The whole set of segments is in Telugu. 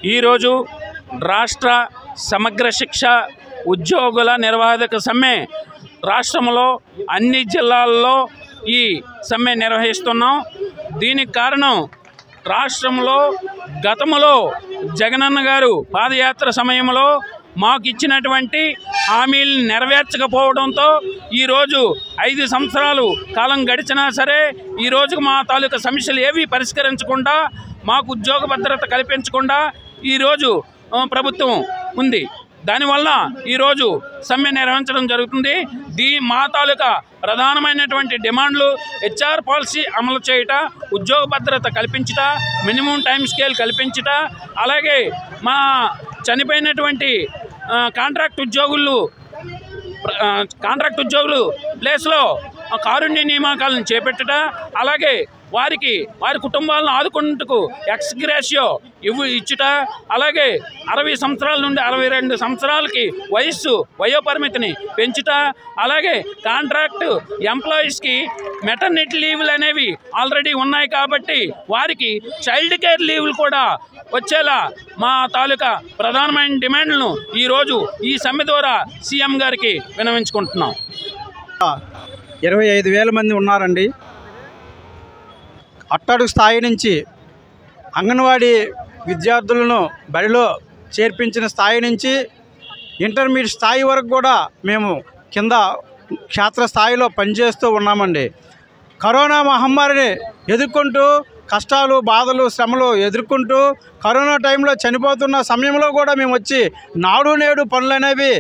ఈరోజు రాష్ట్ర సమగ్ర శిక్ష ఉద్యోగుల నిర్వాహక సమ్మె రాష్ట్రంలో అన్ని జిల్లాల్లో ఈ సమ్మె నిర్వహిస్తున్నాం. దీనికి కారణం రాష్ట్రంలో గతంలో జగనన్న గారు పాదయాత్ర సమయంలో మాకు ఇచ్చినటువంటి హామీలను నెరవేర్చకపోవడంతో ఈరోజు 5 సంవత్సరాలు కాలం గడిచినా సరే ఈరోజు మా తాలూకా సమస్యలు ఏవి పరిష్కరించకుండా మాకు ఉద్యోగ భద్రత కల్పించకుండా ఈరోజు ప్రభుత్వం ఉంది. దానివల్ల ఈరోజు సమ్మె నిర్వహించడం జరుగుతుంది. మా తాలూకా ప్రధానమైనటువంటి డిమాండ్లు హెచ్ఆర్ పాలసీ అమలు చేయట, ఉద్యోగ భద్రత కల్పించట, మినిమం టైం స్కేల్ కల్పించట, అలాగే మా చనిపోయినటువంటి కాంట్రాక్ట్ ఉద్యోగులు ప్లేస్లో కారుణ్య నియామకాలను చేపట్టట, అలాగే వారి కుటుంబాలను ఆదుకుంటూ ఎక్స్ గ్రేషియో ఇచ్చుట, అలాగే 60 సంవత్సరాల నుండి 62 సంవత్సరాలకి వయోపరిమితిని పెంచుట, అలాగే కాంట్రాక్ట్ ఎంప్లాయీస్కి మెటర్నిటీ లీవ్లు అనేవి ఆల్రెడీ ఉన్నాయి కాబట్టి వారికి చైల్డ్ కేర్ లీవ్లు కూడా వచ్చేలా మా తాలూకా ప్రధానమైన డిమాండ్లను ఈరోజు ఈ సమ్మె ద్వారా సీఎం గారికి విన్నవించుకుంటున్నాం. 25,000 మంది ఉన్నారండి. అట్టడుగు స్థాయి నుంచి అంగన్వాడీ విద్యార్థులను బడిలో చేర్పించిన స్థాయి నుంచి ఇంటర్మీడియట్ స్థాయి వరకు కూడా మేము కింద క్షేత్రస్థాయిలో పనిచేస్తూ ఉన్నామండి. కరోనా మహమ్మారిని ఎదుర్కొంటూ కష్టాలు, బాధలు, శ్రమలు ఎదుర్కొంటూ కరోనా టైంలో చనిపోతున్న సమయంలో కూడా మేము వచ్చి నాడు నేడు పనులు అనేవి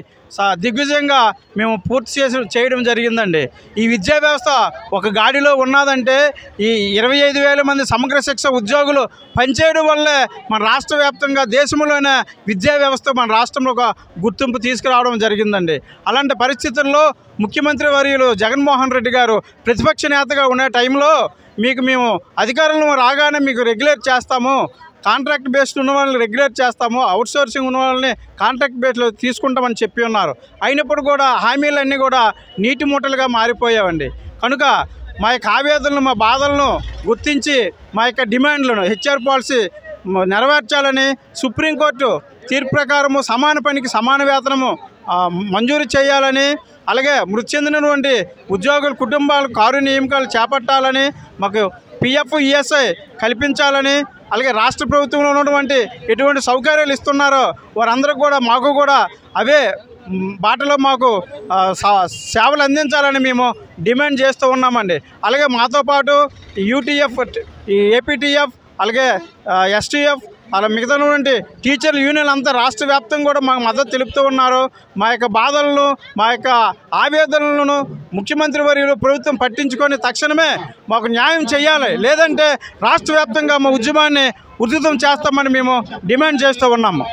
దిగ్విజయంగా మేము పూర్తి చేయడం జరిగిందండి. ఈ విద్యా వ్యవస్థ ఒక గాడిలో ఉన్నదంటే ఈ 25,000 మంది సమగ్ర శిక్ష ఉద్యోగులు పనిచేయడం వల్లే మన రాష్ట్ర వ్యాప్తంగా దేశంలోనే విద్యా వ్యవస్థ మన రాష్ట్రంలో ఒక గుర్తింపు తీసుకురావడం జరిగిందండి. అలాంటి పరిస్థితుల్లో ముఖ్యమంత్రి వర్యులు జగన్మోహన్ రెడ్డి గారు ప్రతిపక్ష నేతగా ఉండే టైంలో మేము అధికారంలో రాగానే మీకు రెగ్యులేట్ చేస్తాము, కాంట్రాక్ట్ బేస్డ్ ఉన్న వాళ్ళని రెగ్యులేట్ చేస్తాము, అవుట్సోర్సింగ్ ఉన్న వాళ్ళని కాంట్రాక్ట్ బేస్లో తీసుకుంటామని చెప్పి ఉన్నారు. అయినప్పుడు కూడా హామీలన్నీ కూడా నీటి మూటలుగా మారిపోయావండి. కనుక మా యొక్క ఆవేదనలు, మా బాధలను గుర్తించి మా యొక్క డిమాండ్లను హెచ్ఆర్ పాలసీ నెరవేర్చాలని సుప్రీంకోర్టు తీర్పు ప్రకారము సమాన పనికి సమాన వేతనము మంజూరు చేయాలని, అలాగే మృతి చెందినటువంటి ఉద్యోగుల కుటుంబాలకు కారు నియామకాలు చేపట్టాలని, మాకు పిఎఫ్ ఈఎస్ఐ కల్పించాలని, అలాగే రాష్ట్ర ప్రభుత్వంలో ఉన్నటువంటి ఎటువంటి సౌకర్యాలు ఇస్తున్నారో వారందరూ కూడా మాకు కూడా అవే బాటలో మాకు సేవలు అందించాలని మేము డిమాండ్ చేస్తూ ఉన్నామండి. అలాగే మాతో పాటు యూటీఎఫ్, ఏపీటీఎఫ్, అలాగే ఎస్టీఎఫ్, అలా మిగతాటువంటి టీచర్ల యూనియన్ అంతా రాష్ట్ర వ్యాప్తంగా కూడా మాకు మద్దతు తెలుపుతూ ఉన్నారు. మా యొక్క బాధలను, మా యొక్క ఆవేదనలను ముఖ్యమంత్రి వర్యులు ప్రభుత్వం పట్టించుకొని తక్షణమే మాకు న్యాయం చేయాలి, లేదంటే రాష్ట్ర వ్యాప్తంగా మా ఉద్యమాన్ని ఉధృతం చేస్తామని మేము డిమాండ్ చేస్తూ ఉన్నాము.